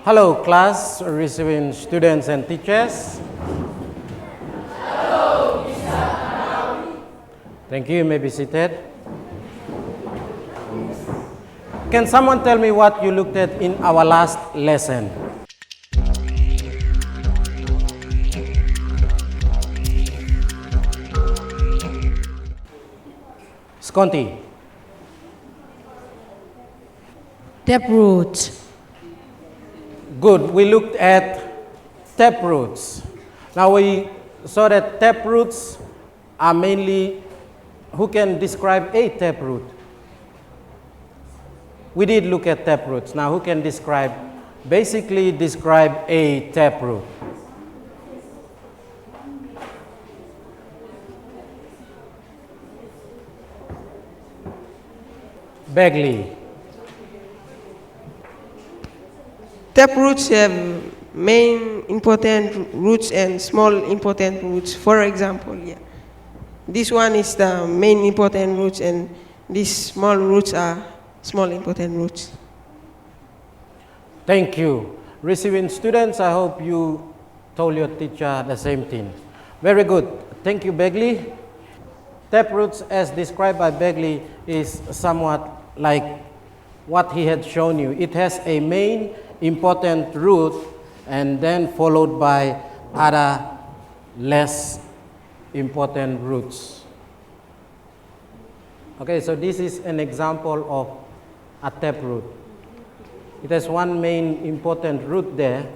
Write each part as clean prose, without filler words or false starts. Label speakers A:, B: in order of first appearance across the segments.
A: Hello, class, receiving students and teachers. Thank you. You may be seated. Can someone tell me what you looked at in our last lesson? Sconti.
B: Taproot.
A: Good. We looked at taproots. Now we saw that taproots are mainly, who can describe a taproot? We did look at taproots. Now who can basically describe a taproot? Bagley.
C: Taproots have main important roots and small important roots. For example, this one is the main important roots and these small roots are small important roots.
A: Thank you. Receiving students, I hope you told your teacher the same thing. Very good. Thank you, Bagley. Taproots, as described by Bagley, is somewhat like what he had shown you. It has a main important root and then followed by other less important roots. Okay, so this is an example of a taproot. It has one main important root there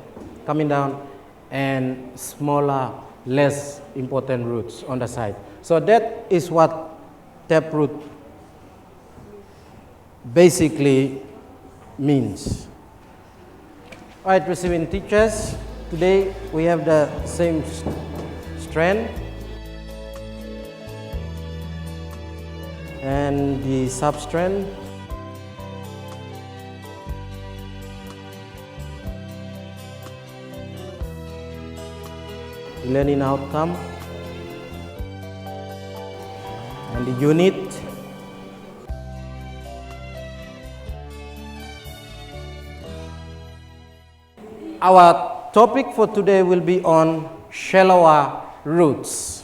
A: coming down and smaller, less important roots on the side. So that is what taproot basically means. All right, receiving teachers, today we have the same strand and the substrand. Learning outcome and the unit. Our topic for today will be on shallower roots.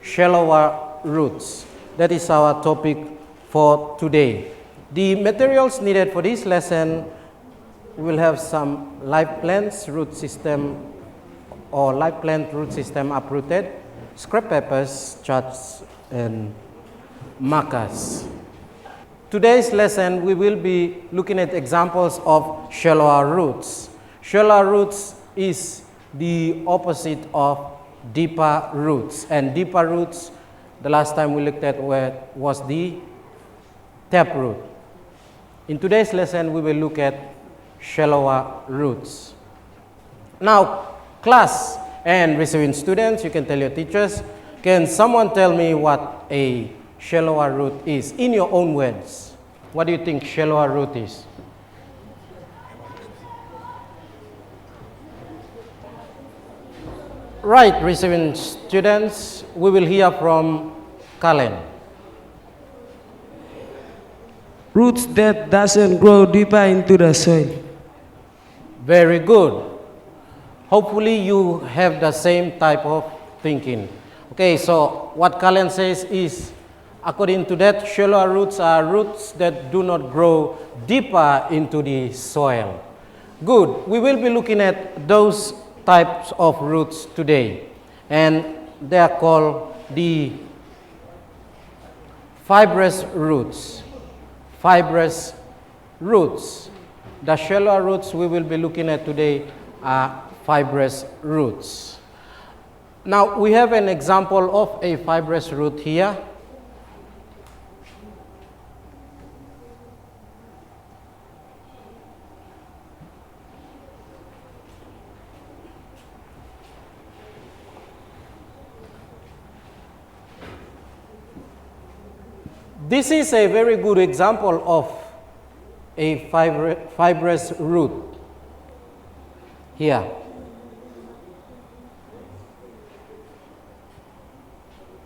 A: Shallower roots. That is our topic for today. The materials needed for this lesson, we will have some live plants root system or live plant root system uprooted, scrap papers, charts, and markers. Today's lesson, we will be looking at examples of shallower roots. Shallower roots is the opposite of deeper roots. And deeper roots, the last time we looked at was the taproot. In today's lesson, we will look at shallower roots. Now, class and receiving students, you can tell your teachers, can someone tell me what a shallower root is? In your own words, what do you think shallower root is? Right, receiving students, we will hear from Kalen.
D: Roots that doesn't grow deeper into the soil.
A: Very good. Hopefully you have the same type of thinking. Okay, so what Kalen says is, according to that, shallower roots are roots that do not grow deeper into the soil. Good. We will be looking at those types of roots today, and they are called the fibrous roots. Fibrous roots. The shallower roots we will be looking at today are fibrous roots. Now we have an example of a fibrous root here. This is a very good example of a fibrous root here.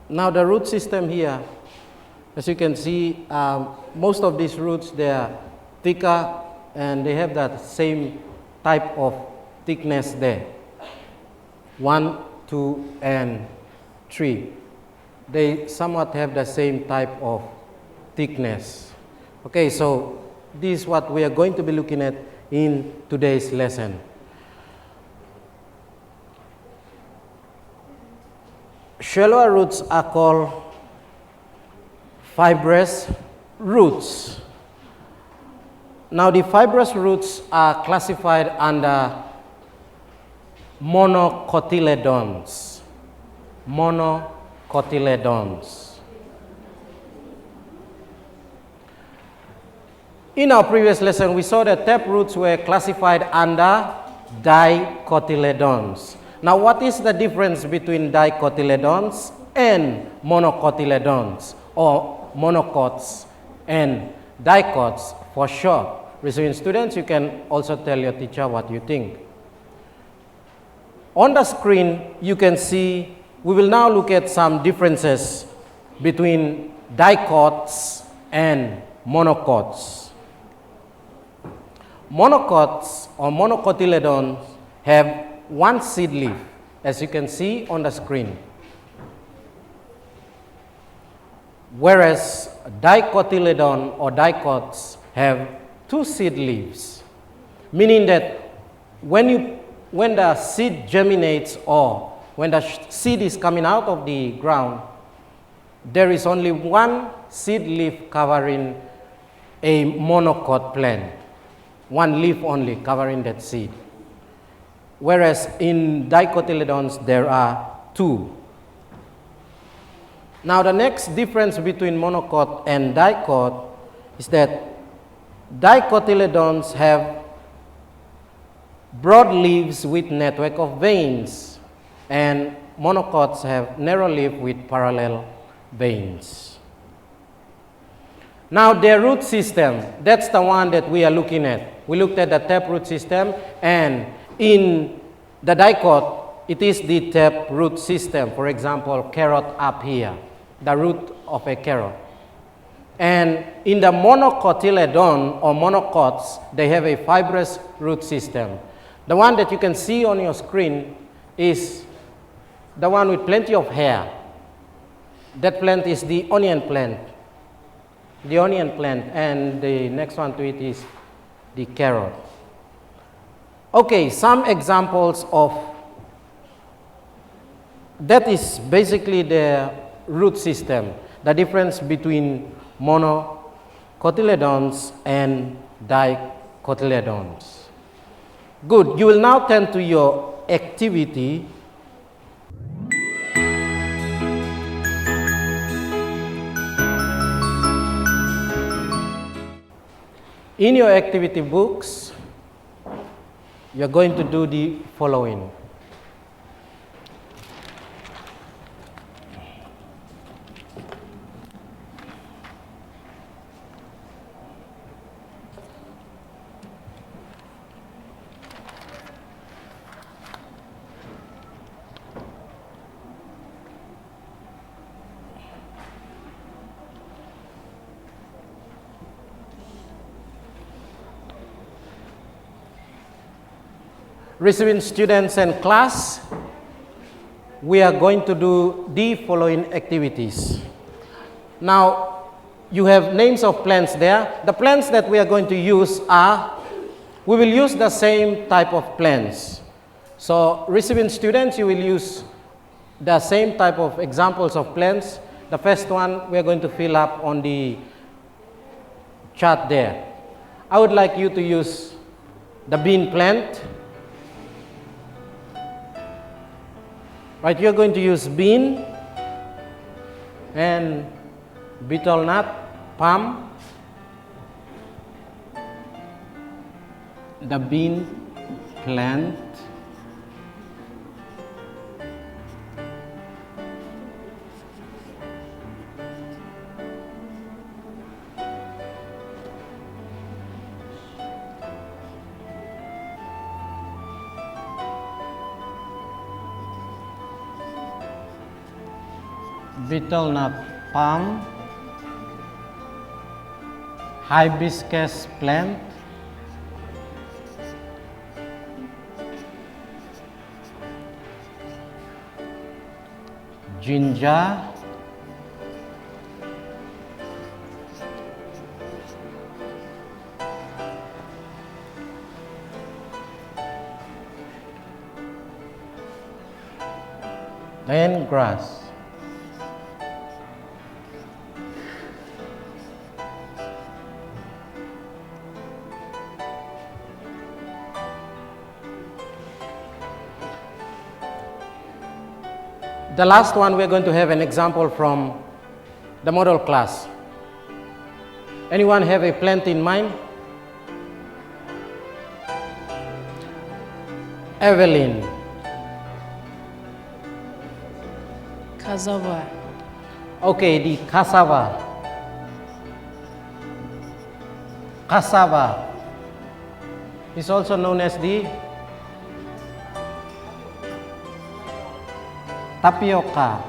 A: Now the root system here, as you can see, most of these roots, they are thicker and they have that same type of thickness there. 1, 2, and 3. They somewhat have the same type of thickness. Okay, so this is what we are going to be looking at in today's lesson. Shallower roots are called fibrous roots. Now, the fibrous roots are classified under monocotyledons. Monocotyledons. In our previous lesson, we saw that taproots were classified under dicotyledons. Now, what is the difference between dicotyledons and monocotyledons, or monocots and dicots for short? Receiving students, you can also tell your teacher what you think. On the screen, you can see, we will now look at some differences between dicots and monocots. Monocots or monocotyledons have one seed leaf, as you can see on the screen. Whereas dicotyledon or dicots have two seed leaves, meaning that when the seed germinates or when the seed is coming out of the ground, there is only one seed leaf covering a monocot plant, one leaf only covering that seed. Whereas in dicotyledons, there are two. Now, the next difference between monocot and dicot is that dicotyledons have broad leaves with network of veins, and monocots have narrow leaf with parallel veins. Now, their root system, that's the one that we are looking at. We looked at the taproot system, and in the dicot, it is the taproot system. For example, carrot up here, the root of a carrot. And in the monocotyledon or monocots, they have a fibrous root system. The one that you can see on your screen is the one with plenty of hair. That plant is the onion plant. The onion plant, and the next one to it is the carrot. Okay, some examples of that is basically the root system, the difference between monocotyledons and dicotyledons. Good, you will now turn to your activity. In your activity books, you are going to do the following. Receiving students and class, we are going to do the following activities. Now, you have names of plants there. The plants that we are going to use are, we will use the same type of plants. So, receiving students, you will use the same type of examples of plants. The first one we are going to fill up on the chart there. I would like you to use the bean plant. Right, you're going to use bean and betel nut, palm, the bean plant, betel nut palm, hibiscus plant, ginger, then grass. The last one, we're going to have an example from the model class. Anyone have a plant in mind? Evelyn.
B: Cassava.
A: Okay, the cassava. Cassava is also known as the tapioca.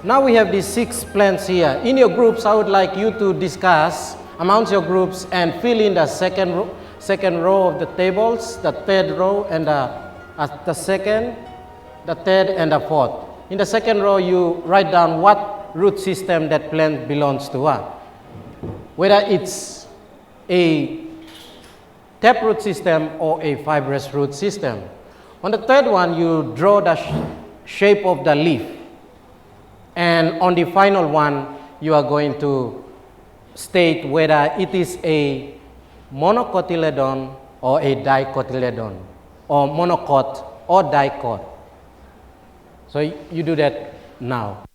A: Now we have these 6 plants here. In your groups, I would like you to discuss amongst your groups and fill in the second row of the tables, the third row, and the second, the third, and the fourth. In the second row, you write down what root system that plant belongs to. Whether it's a taproot system or a fibrous root system. On the third one, you draw the shape of the leaf. And on the final one, you are going to state whether it is a monocotyledon or a dicotyledon, or monocot or dicot. So you do that now.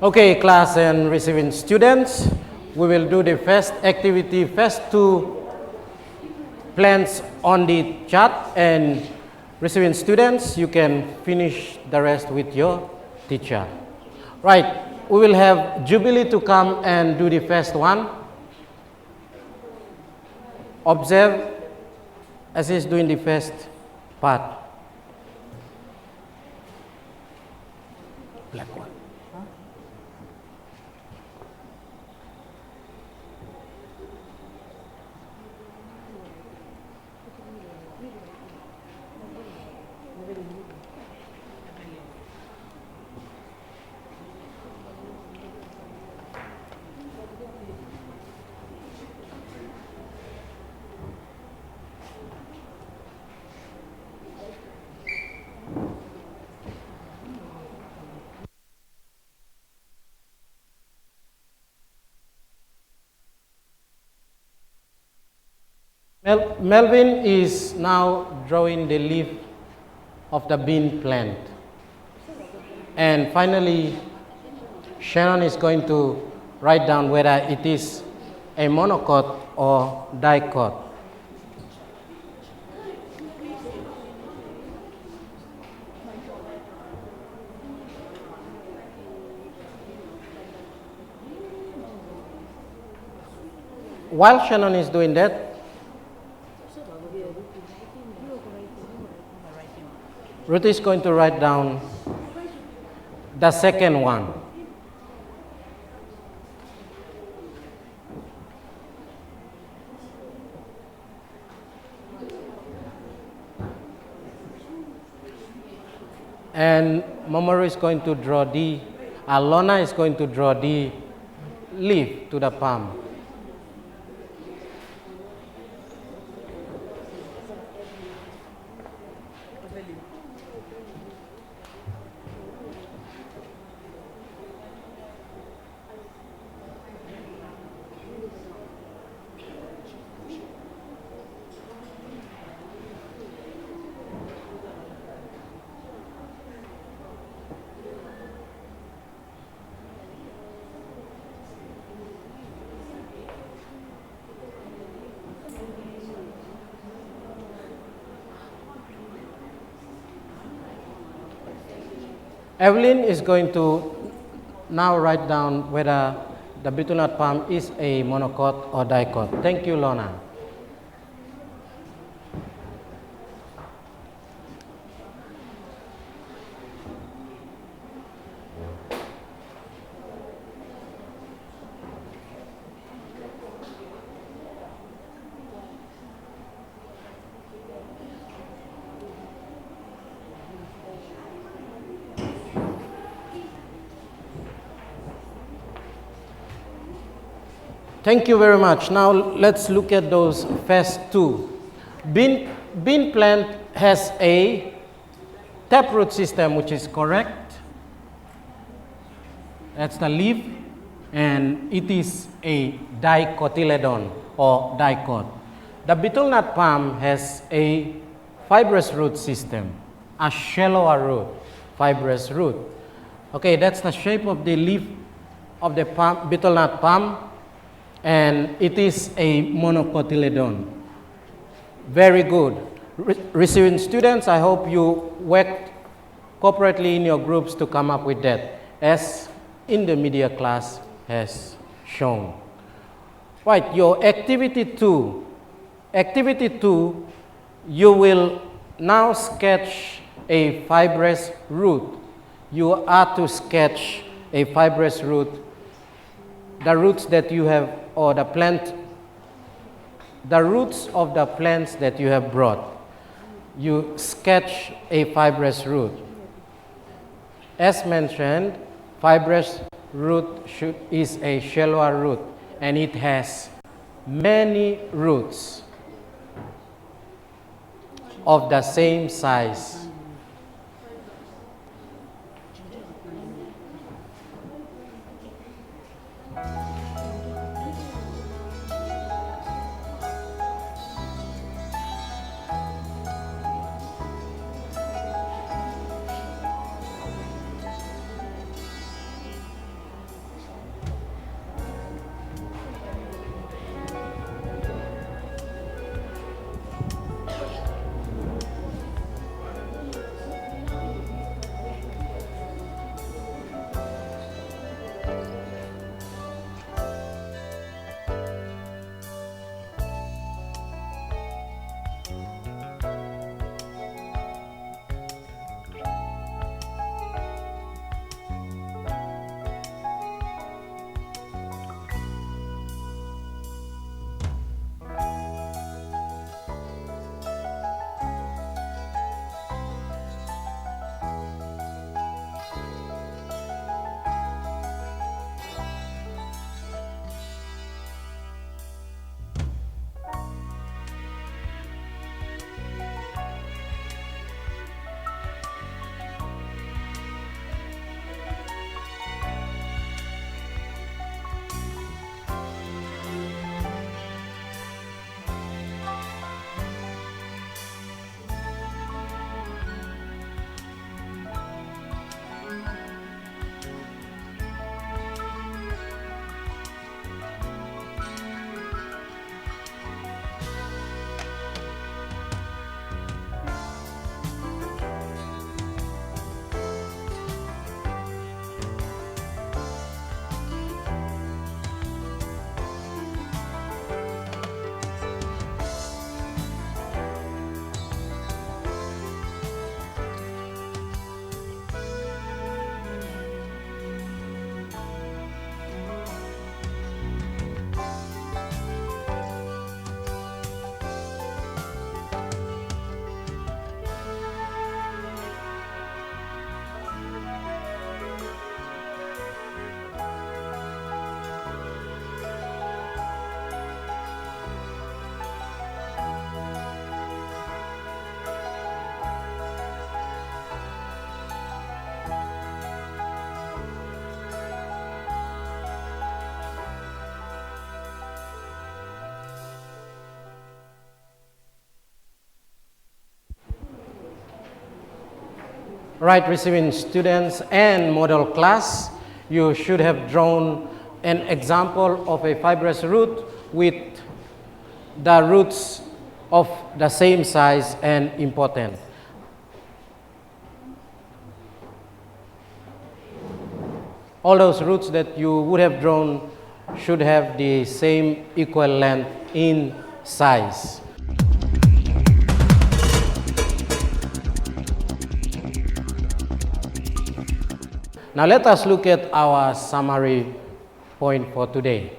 A: Okay, class and receiving students, we will do the first activity, first two plans on the chart, and receiving students, you can finish the rest with your teacher. Right, we will have Jubilee to come and do the first one. Observe as he's doing the first part. Black one. Melvin is now drawing the leaf of the bean plant. And finally, Shannon is going to write down whether it is a monocot or dicot. While Shannon is doing that, Ruth is going to write down the second one. And Mamoru is going to draw the, Alona is going to draw the leaf to the palm. Evelyn is going to now write down whether the betel nut palm is a monocot or dicot. Thank you, Lorna. Thank you very much. Now let's look at those first two. Bean plant has a taproot system, which is correct. That's the leaf, and it is a dicotyledon or dicot. The betel nut palm has a fibrous root system, a shallower root, fibrous root. Okay, that's the shape of the leaf of the betel nut palm. And it is a monocotyledon. Very good. Receiving students, I hope you worked cooperatively in your groups to come up with that, as in the media class has shown. Right, your activity 2. Activity 2, you will now sketch a fibrous root. You are to sketch a fibrous root, the roots that you have, or the plant, the roots of the plants that you have brought. You sketch a fibrous root. As mentioned, fibrous root is a shallower root, and it has many roots of the same size. Right, receiving students and model class, you should have drawn an example of a fibrous root with the roots of the same size and important. All those roots that you would have drawn should have the same equal length in size. Now let us look at our summary point for today.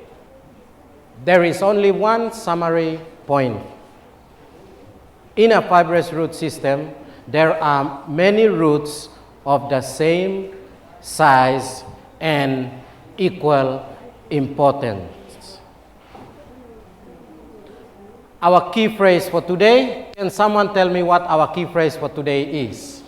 A: There is only one summary point. In a fibrous root system, there are many roots of the same size and equal importance. Our key phrase for today, can someone tell me what our key phrase for today is?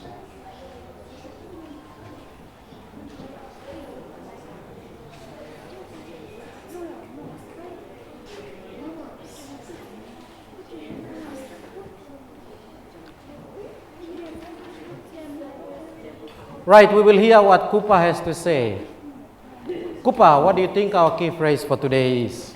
A: Right, we will hear what Cooper has to say. Cooper, what do you think our key phrase for today is?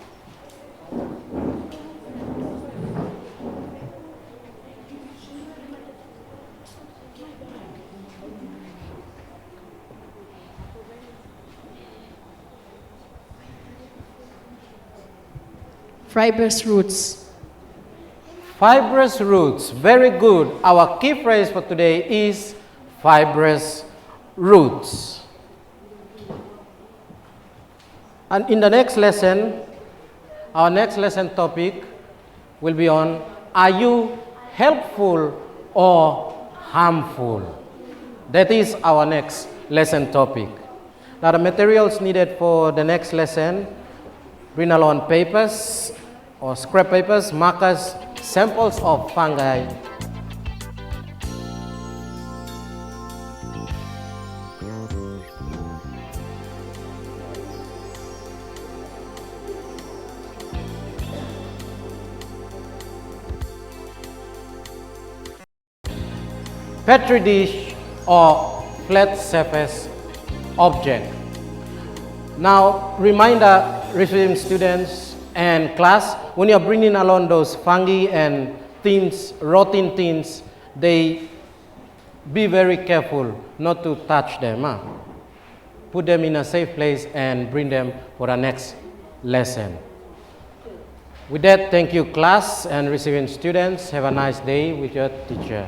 B: Fibrous roots.
A: Fibrous roots, very good. Our key phrase for today is fibrous roots. And in the next lesson, our next lesson topic will be on, are you helpful or harmful? That is our next lesson topic. Now the materials needed for the next lesson, bring along papers or scrap papers, markers, samples of fungi, petri dish or flat surface object. Now, reminder, receiving students and class, when you're bringing along those fungi and things, rotting things, they be very careful not to touch them. Put them in a safe place and bring them for the next lesson. With that, thank you class and receiving students. Have a nice day with your teacher.